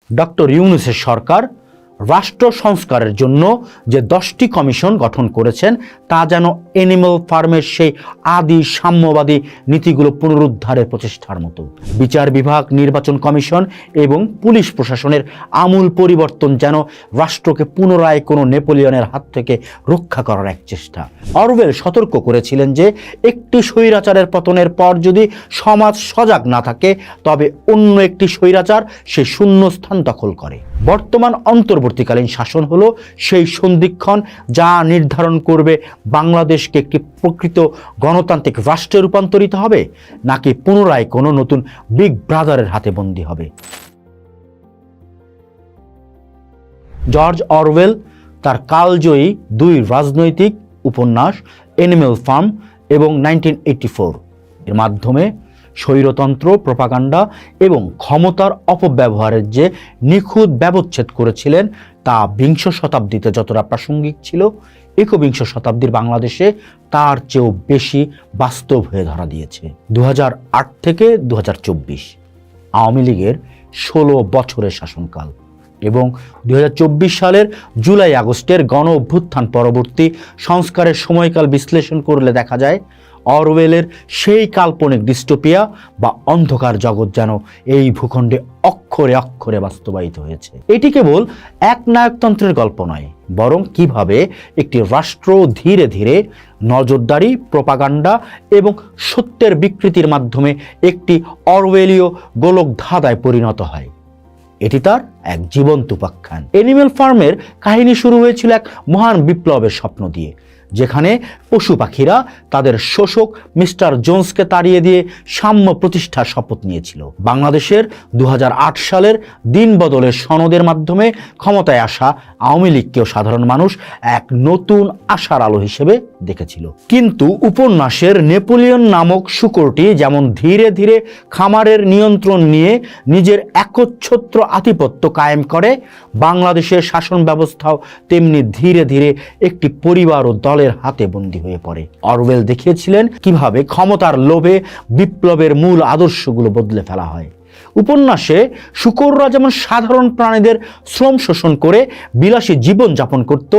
Doctor ইউনূসের সরকার রাষ্ট্র সংস্কারের জন্য যে 10টি কমিশন গঠন করেছেন তা যেন এনিম্যাল ফার্মের সেই আদি সাম্যবাদী নীতিগুলো পুনরুদ্ধারের প্রচেষ্টার মতো। বিচার বিভাগ, নির্বাচন কমিশন এবং পুলিশ প্রশাসনের আমূল পরিবর্তন যেন রাষ্ট্রকে পুনরায় কোনো নেপোলিয়নের হাত থেকে রক্ষা করার এক চেষ্টা। অরওয়েল সতর্ক করেছিলেন যে একটি স্বৈরাচারের পতনের পর যদি সমাজ সজাগ না থাকে তবে অন্য একটি স্বৈরাচার সে শূন্যস্থান দখল করে। বর্তমান অন্তর্বর্তীকালীন শাসন হলো সেই সন্ধিক্ষণ যা নির্ধারণ করবে বাংলাদেশকে একটি প্রকৃত গণতান্ত্রিক রাষ্ট্রে রূপান্তরিত হবে নাকি পুনরায় কোনো নতুন বিগ ব্রাদারের হাতে বন্দী হবে। জর্জ অরওয়েল তার কালজয়ী 2 রাজনৈতিক উপন্যাস এনিম্যাল ফার্ম এবং 1984 এর মাধ্যমে স্বৈরতন্ত্র, প্রপাগান্ডা এবং ক্ষমতার অপব্যবহারের যে নিখুঁত ব্যবচ্ছেদ করেছিলেন তা বিংশ শতাব্দীতে যতটা প্রাসঙ্গিক ছিল, একবিংশ শতাব্দীর বাংলাদেশে তার চেয়েও বেশি বাস্তব হয়ে ধরা দিয়েছে। 2008 থেকে 2024 আওয়ামী লীগের 16 বছরের শাসনকাল এবং 2024 সালের জুলাই আগস্টের গণ অভ্যুত্থান পরবর্তী সংস্কারের সময়কাল বিশ্লেষণ করলে দেখা যায় অরওয়েলের সেই কাল্পনিক ডিস্টোপিয়া বা অন্ধকার জগৎ যেন এই ভূখণ্ডে অক্ষরে অক্ষরে বাস্তবায়িত হয়েছে। এটি কেবল এক নায়কতন্ত্রের গল্প নয়, বরং কিভাবে একটি রাষ্ট্র ধীরে ধীরে নজরদারি, প্রপাগান্ডা এবং সত্যের বিকৃতির মাধ্যমে একটি অরওয়েলীয় গোলকধাঁধায় পরিণত হয়। এটি তার এক জীবন্ত উপাখ্যান। এনিম্যাল ফার্মের কাহিনী শুরু হয়েছিল এক মহান বিপ্লবের স্বপ্ন দিয়ে, যেখানে পশু পাখিরা তাদের শোষক মিস্টার জোন্সকে তাড়িয়ে দিয়ে সাম্য প্রতিষ্ঠার শপথ নিয়েছিল। বাংলাদেশের 2008 সালের দিন বদলের সনদের মাধ্যমে ক্ষমতায় আসা আওয়ামী লীগকেও সাধারণ মানুষ এক নতুন আশার আলো হিসেবে দেখেছিল। কিন্তু উপন্যাসের নেপোলিয়ন নামক শূকরটি যেমন ধীরে ধীরে খামারের নিয়ন্ত্রণ নিয়ে নিজের একচ্ছত্র আধিপত্য কায়েম করে, বাংলাদেশের শাসন ব্যবস্থাও তেমনি ধীরে ধীরে একটি পরিবার ও দলের হাতে বন্দী হয়ে পড়ে। অরওয়েল দেখিয়েছিলেন কিভাবে ক্ষমতার লোভে বিপ্লবের মূল আদর্শগুলো বদলে ফেলা হয়। উপন্যাসে শূকররা যেমন সাধারণ প্রাণীদের শ্রম শোষণ করে বিলাসী জীবন যাপন করত,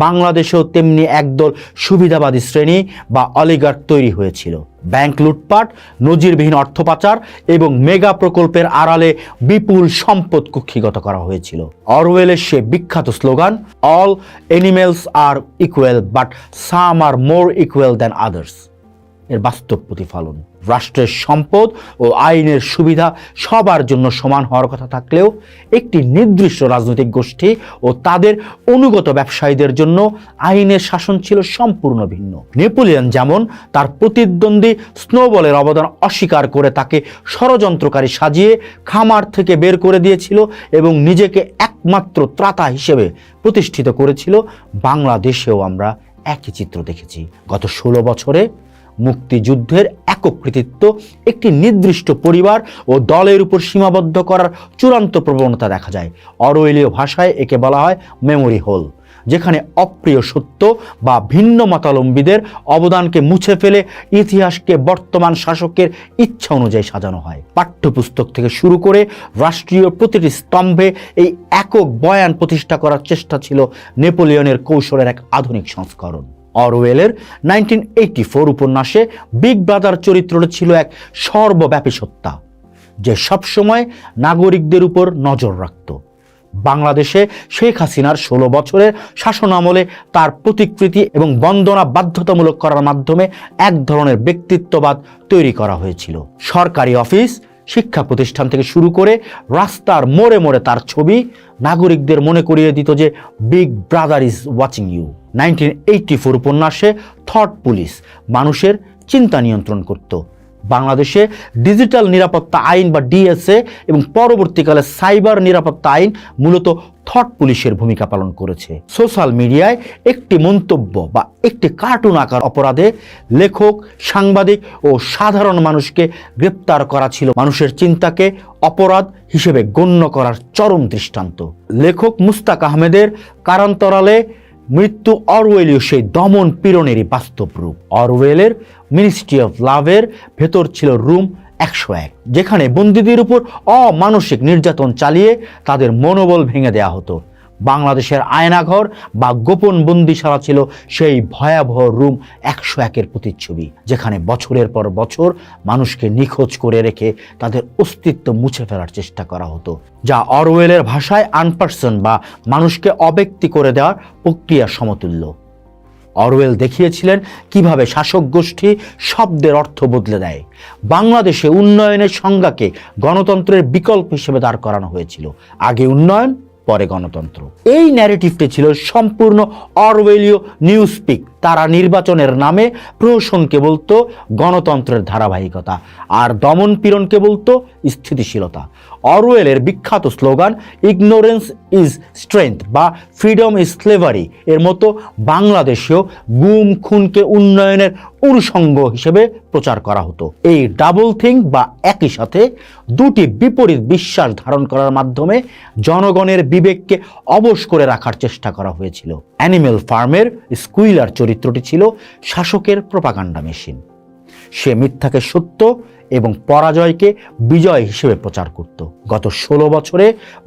বাংলাদেশেও তেমনি একদল সুবিধাবাদী শ্রেণী বা অলিগার্ক তৈরি হয়েছিল। ব্যাংক লুটপাট, নজিরবিহীন অর্থ পাচার এবং মেগা প্রকল্পের আড়ালে বিপুল সম্পদ কুক্ষিগত করা হয়েছিল। অরওয়েলের সে বিখ্যাত slogan all animals are equal but some are more equal than others এর বাস্তব প্রতিফলন। রাষ্ট্রের সম্পদ ও আইনের সুবিধা সবার জন্য সমান হওয়ার কথা থাকলেও একটি নির্দিষ্ট রাজনৈতিক গোষ্ঠী ও তাদের অনুগত ব্যবসায়ীদের জন্য আইনের শাসন ছিল সম্পূর্ণ ভিন্ন। নেপোলিয়ন যেমন তার প্রতিদ্বন্দ্বী স্নোবলের অবদান অস্বীকার করে তাকে ষড়যন্ত্রকারী সাজিয়ে খামার থেকে বের করে দিয়েছিল এবং নিজেকে একমাত্র ত্রাতা হিসেবে প্রতিষ্ঠিত করেছিল, বাংলাদেশেও আমরা একই চিত্র দেখেছি। গত 16 বছরে মুক্তিযুদ্ধের একক কৃতিত্ব একটি নির্দিষ্ট পরিবার ও দলের উপর সীমাবদ্ধ করার চূড়ান্ত প্রবণতা দেখা যায়। অরওয়েলীয় ভাষায় একে বলা হয় মেমোরি হোল, যেখানে অপ্রিয় সত্য বা ভিন্ন মতাবলম্বীদের অবদানকে মুছে ফেলে ইতিহাসকে বর্তমান শাসকের ইচ্ছা অনুযায়ী সাজানো হয়। পাঠ্যপুস্তক থেকে শুরু করে রাষ্ট্রীয় প্রতিটি স্তম্ভে এই একক বয়ান প্রতিষ্ঠা করার চেষ্টা ছিল নেপোলিয়নের কৌশলের এক আধুনিক সংস্করণ। অরওয়েলের 1984 উপন্যাসে বিগ ব্রাদার চরিত্রটি ছিল এক সর্বব্যাপী সত্তা, যে সবসময় নাগরিকদের উপর নজর রাখত। বাংলাদেশে শেখ হাসিনার 16 বছরের শাসন আমলে তার প্রতিকৃতি এবং বন্দনা বাধ্যতামূলক করার মাধ্যমে এক ধরনের ব্যক্তিত্ববাদ তৈরি করা হয়েছিল। সরকারি অফিস, শিক্ষা প্রতিষ্ঠান থেকে শুরু করে রাস্তার মোড়ে মোড়ে তার ছবি নাগরিকদের মনে করিয়ে দিত যে big brother is watching you. 1984 উপন্যাসে থট পুলিশ মানুষের চিন্তা নিয়ন্ত্রণ করত। বাংলাদেশে ডিজিটাল নিরাপত্তা আইন বা ডিএসএ এবং পরবর্তীকালে সাইবার নিরাপত্তা আইন মূলত থট পুলিশের ভূমিকা পালন করেছে। সোশ্যাল মিডিয়ায় একটি মন্তব্য বা একটি কার্টুন আকার অপরাধে লেখক, সাংবাদিক ও সাধারণ মানুষকে গ্রেপ্তার করা ছিল মানুষের চিন্তাকে অপরাধ হিসেবে গণ্য করার চরম দৃষ্টান্ত। লেখক মুস্তাক আহমেদের কারান্তরালে মৃত্যু অরওয়েলীয় সেই দমন পীড়নেরই বাস্তব রূপ। অরওয়েলের মিনিস্ট্রি অফ লাভের ভেতর ছিল রুম 101, যেখানে বন্দীদের উপর অমানসিক নির্যাতন চালিয়ে তাদের মনোবল ভেঙে দেয়া হতো। বাংলাদেশের আয়নাঘর বা গোপন বন্দিশালা ছিল সেই ভয়াবহ রুম 101-এর প্রতিচ্ছবি, যেখানে বছরের পর বছর মানুষকে নিখোঁজ করে রেখে তাদের অস্তিত্ব মুছে ফেলার চেষ্টা করা হতো, যা অরওয়েলের ভাষায় আনপার্সন বা মানুষকে অব্যক্তি করে দেওয়ার প্রক্রিয়ার সমতুল্য। অরওয়েল দেখিয়েছিলেন কিভাবে শাসক গোষ্ঠী শব্দের অর্থ বদলে দেয়। বাংলাদেশে উন্নয়নের সংজ্ঞাকে গণতন্ত্রের বিকল্প হিসেবে দাঁড় করানো হয়েছিল, আগে উন্নয়ন পরে গণতন্ত্র। এই ন্যারেটিভটি ছিল সম্পূর্ণ অরওয়েলীয় নিউজপিক। তারা নির্বাচনের নামে প্রহসনকে বলতো গণতন্ত্রের ধারাবাহিকতা, আর দমন পীড়নকে বলতো স্থিতিশীলতা। অরওয়েলের বিখ্যাত স্লোগান ইগনোরেন্স ইজ স্ট্রেংথ বা ফ্রিডম ইজ স্লেভারি এর মতো বাংলাদেশেও গুম খুনকে উন্নয়নের অনুষঙ্গ হিসেবে প্রচার করা হতো। এই ডাবল থিং বা একই সাথে দুটি বিপরীত বিশ্বাস ধারণ করার মাধ্যমে জনগণের বিবেককে অবশ করে রাখার চেষ্টা করা হয়েছিল। অ্যানিমেল ফার্মের স্কুইলার চরিত্রটি ছিল শাসকের প্রোপাগান্ডা মেশিন। সে মিথ্যাকে সত্য এবং পরাজয়কে বিজয় হিসেবে প্রচার করত। গত 16 বছরে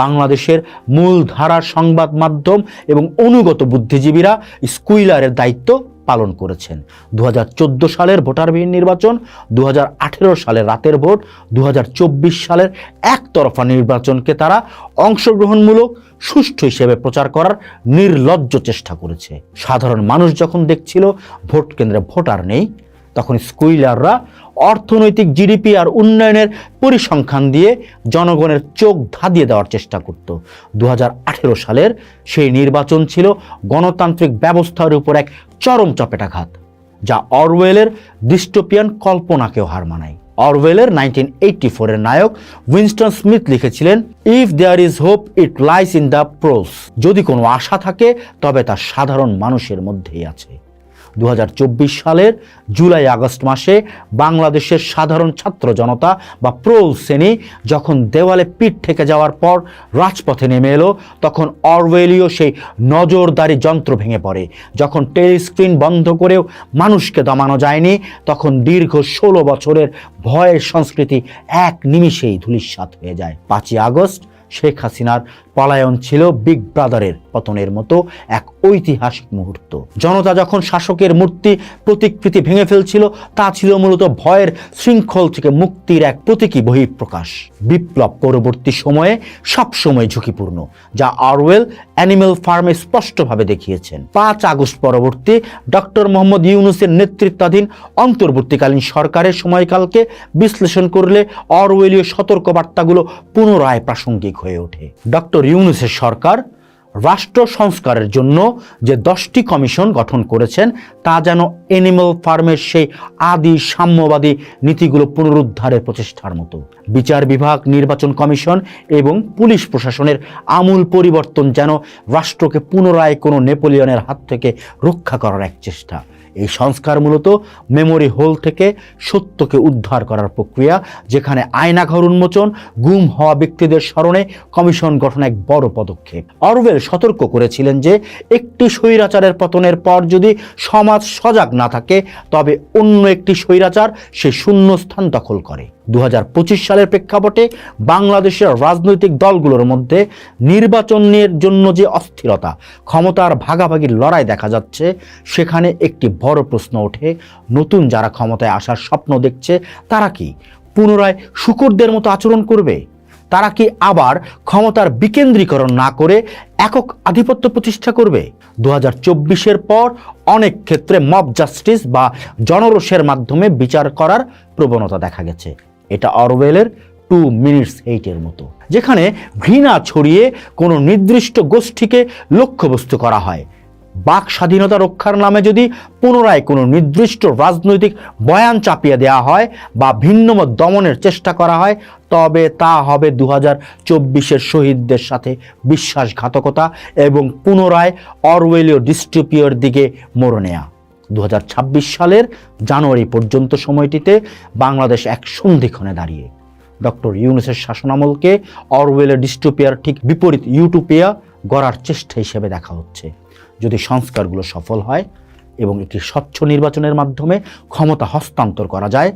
বাংলাদেশের মূলধারার সংবাদ মাধ্যম এবং অনুগত বুদ্ধিজীবীরা স্কুইলারের দায়িত্ব পালন করেছেন। 2014 সালের ভোটারবিহীন নির্বাচন, 2018 সালের রাতের ভোট, 2024 সালের একতরফা নির্বাচনকে তারা অংশগ্রহণমূলক সুষ্ঠু হিসেবে প্রচার করার নির্লজ্জ চেষ্টা করেছে। সাধারণ মানুষ যখন দেখছিল ভোট কেন্দ্রে ভোটার নেই, তখন স্কুইলাররা অর্থনৈতিক জিডিপি আর উন্নয়নের পরিসংখ্যান দিয়ে জনগণের চোখ ধাঁধিয়ে দেওয়ার চেষ্টা করত। 2018 সালের সেই নির্বাচন ছিল গণতান্ত্রিক ব্যবস্থার উপর এক চরম চপেটাঘাত, যা অরওয়েলের ডিস্টোপিয়ান কল্পনাকেও হার মানায়। অরওয়েলের 1984-এর নায়ক উইনস্টন স্মিথ লিখেছিলেন, if there is hope it lies in the proles. যদি কোনো আশা থাকে তবে তা সাধারণ মানুষের মধ্যেই আছে। 2024 সালের জুলাই আগস্ট মাসে বাংলাদেশের সাধারণ ছাত্র জনতা বা প্রৌল শ্রেণী যখন দেওয়ালে পিঠ থেকে যাওয়ার পর রাজপথে নেমে এলো, তখন অরওয়েলীয় সেই নজরদারি যন্ত্র ভেঙে পড়ে। যখন টেলিস্ক্রিন বন্ধ করেও মানুষকে দমানো যায়নি, তখন দীর্ঘ 16 বছরের ভয়ের সংস্কৃতি এক নিমিষেই ধূলিসাৎ হয়ে যায়। 5ই আগস্ট শেখ হাসিনার পলায়ন ছিল বিগ ব্রাদারের পতনের মতো এক ঐতিহাসিক মুহূর্ত। জনতা যখন শাসকের মূর্তি প্রতিকৃতি ভেঙে ফেলছিল, তা ছিল মূলত ভয়ের শৃঙ্খল থেকে মুক্তির এক প্রতীকী বহিঃপ্রকাশ। বিপ্লব পরবর্তী সময়ে সবসময় ঝুঁকিপূর্ণ, যা অরওয়েল অ্যানিমেল ফার্মে স্পষ্টভাবে দেখিয়েছেন। 5 আগস্ট পরবর্তী ডক্টর মোহাম্মদ ইউনূসের নেতৃত্বাধীন অন্তর্বর্তীকালীন সরকারের সময়কালকে বিশ্লেষণ করলে অরওয়েলীয় সতর্কবার্তাগুলো পুনরায় প্রাসঙ্গিক হয়ে ওঠে। ডক্টর ইউনূসের সরকার রাষ্ট্র সংস্কারের জন্য যে 10টি কমিশন গঠন করেছেন, তা যেন অ্যানিমেল ফার্মের সেই আদি সাম্যবাদী নীতিগুলো পুনরুদ্ধারের প্রচেষ্টার মতো। বিচার বিভাগ, নির্বাচন কমিশন এবং পুলিশ প্রশাসনের আমূল পরিবর্তন যেন রাষ্ট্রকে পুনরায় কোনো নেপোলিয়নের হাত থেকে রক্ষা করার এক চেষ্টা। এই সংস্কার মূলত মেমোরি হোল থেকে সত্যকে উদ্ধার করার প্রক্রিয়া, যেখানে আয়নাঘর উন্মোচন, গুম হওয়া ব্যক্তিদের স্মরণে কমিশন গঠন এক বড় পদক্ষেপ। অরওয়েল সতর্ক করেছিলেন যে একটি স্বৈরাচারের পতনের পর যদি সমাজ সজাগ না থাকে, তবে অন্য একটি স্বৈরাচার সে শূন্য স্থান দখল করে। 2025 সালের প্রেক্ষাপটে বাংলাদেশের রাজনৈতিক দলগুলোর মধ্যে নির্বাচনের জন্য যে অস্থিরতা, ক্ষমতার ভাগাভাগির লড়াই দেখা যাচ্ছে, সেখানে একটি বড় প্রশ্ন ওঠে, নতুন যারা ক্ষমতায় আসার স্বপ্ন দেখছে, তারা কি পুনরায় শূকরদের মতো আচরণ করবে? তারা কি আবার ক্ষমতার বিকেন্দ্রীকরণ না করে একক আধিপত্য প্রতিষ্ঠা করবে? 2024-এর পর অনেক ক্ষেত্রে মব জাস্টিস বা জনরোষের মাধ্যমে বিচার করার প্রবণতা দেখা গেছে। এটা অরওয়েলের 2 Minutes Hate-এর মতো, যেখানে ঘৃণা ছড়িয়ে কোনো নির্দিষ্ট গোষ্ঠীকে লক্ষ্যবস্তু করা হয়। বাক স্বাধীনতা রক্ষার নামে যদি পুনরায় কোনো নির্দিষ্ট রাজনৈতিক বয়ান চাপিয়ে দেওয়া হয় বা ভিন্নমত দমনের চেষ্টা করা হয়, তবে তা হবে 2024-এর শহীদদের সাথে বিশ্বাসঘাতকতা এবং পুনরায় অরওয়েলীয় ডিস্টোপিয়ার দিকে মোড় নেয়া। 2026 সালের জানুয়ারি পর্যন্ত সময়টিতে বাংলাদেশ এক সন্ধিক্ষণে দাঁড়িয়ে। ডক্টর ইউনূসের শাসনামলকে অরওয়েলের ডিস্টোপিয়ার ঠিক বিপরীত ইউটোপিয়া গড়ার চেষ্টা হিসেবে দেখা হচ্ছে। যদি সংস্কারগুলো সফল হয় এবং একটি স্বচ্ছ নির্বাচনের মাধ্যমে ক্ষমতা হস্তান্তর করা যায়,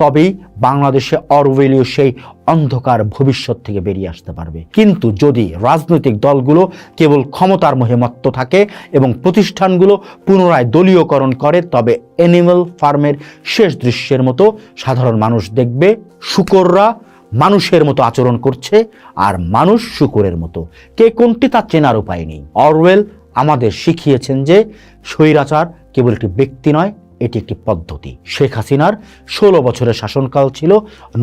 তবেই বাংলাদেশে অরওয়েলীয় সেই অন্ধকার ভবিষ্যৎ থেকে বেরিয়ে আসতে পারবে। কিন্তু যদি রাজনৈতিক দলগুলো কেবল ক্ষমতার মোহে মত্ত থাকে এবং প্রতিষ্ঠানগুলো পুনরায় দলীয়করণ করে, তবে অ্যানিমাল ফার্মের শেষ দৃশ্যের মতো সাধারণ মানুষ দেখবে শূকররা মানুষের মতো আচরণ করছে আর মানুষ শূকরের মতো। কে কোনটি তা চেনার উপায় নেই। অরওয়েল আমাদের শিখিয়েছেন যে স্বৈরাচার কেবল একটি ব্যক্তি নয়, এটি একটি পদ্ধতি। শেখ হাসিনার 16 বছরের শাসনকাল ছিল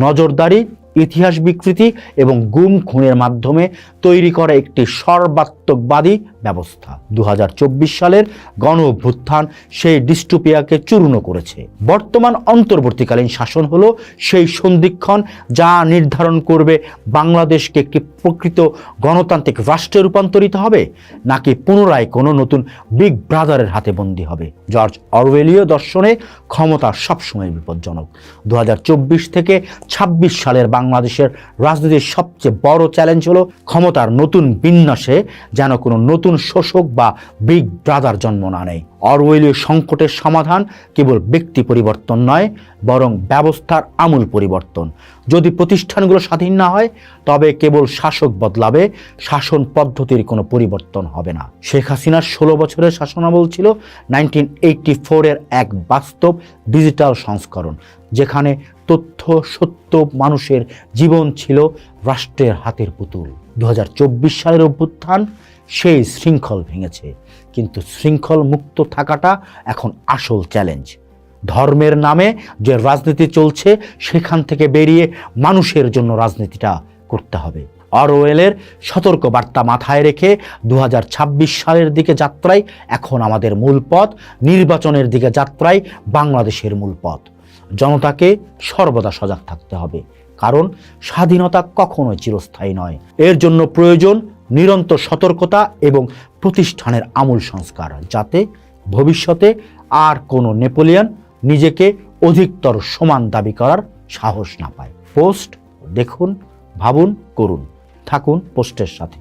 নজরদারি, ইতিহাস বিকৃতি এবং গুম খুনের মাধ্যমে তৈরি করা একটি সর্বাত্মকবাদী ব্যবস্থা। 2024 সালের গণ অভ্যুত্থান সেই ডিস্টোপিয়াকে চূর্ণ করেছে। বর্তমান অন্তর্বর্তীকালীন শাসন হলো সেই সন্ধিক্ষণ যা নির্ধারণ করবে বাংলাদেশকে একটি প্রকৃত গণতান্ত্রিক রাষ্ট্রে রূপান্তরিত হবে নাকি পুনরায় কোনো নতুন বিগ ব্রাদারের হাতে বন্দী হবে। জর্জ অরওয়েলীয় দর্শনে ক্ষমতা সবসময় বিপজ্জনক। 2024 থেকে 26 সালের বাংলাদেশের রাজনীতির সবচেয়ে বড় চ্যালেঞ্জ হলো ক্ষমতার নতুন বিন্যাসে যেন কোনো নতুন শোষক বা বিগ ব্রাদার জন্ম না নেয়। অরওয়েলীয় সংকটের সমাধান কেবল ব্যক্তি পরিবর্তন নয়, বরং ব্যবস্থার আমূল পরিবর্তন। যদি প্রতিষ্ঠানগুলো স্বাধীন না হয় তবে কেবল শাসক বদলাবে, শাসন পদ্ধতির কোনো পরিবর্তন হবে না। শেখ হাসিনার 16 বছরের শাসনামল ছিল 1984-এর এক বাস্তব ডিজিটাল সংস্করণ, যেখানে তথ্য সত্য মানুষের জীবন ছিল রাষ্ট্রের হাতের পুতুল। 2024 সালের অভ্যুত্থান সেই শৃঙ্খল ভেঙেছে, কিন্তু শৃঙ্খল মুক্ত থাকাটা এখন আসল চ্যালেঞ্জ। ধর্মের নামে যে রাজনীতি চলছে সেখান থেকে বেরিয়ে মানুষের জন্য রাজনীতিটা করতে হবে। অরওয়েলের সতর্ক বার্তা মাথায় রেখে 2026 সালের দিকে যাত্রাই এখন আমাদের মূল পথ। নির্বাচনের দিকে যাত্রাই বাংলাদেশের মূল পথ। জনতাকে সর্বদা সজাগ থাকতে হবে, কারণ স্বাধীনতা কখনোই চিরস্থায়ী নয়। এর জন্য প্রয়োজন নিরন্তর সতর্কতা এবং প্রতিষ্ঠানের আমূল সংস্কার, যাতে ভবিষ্যতে আর কোনো নেপোলিয়ন নিজেকে অধিকতর সমান দাবি করার সাহস না পায়। পোস্ট দেখুন, ভাবুন, করুন। থাকুন পোস্টের সাথে।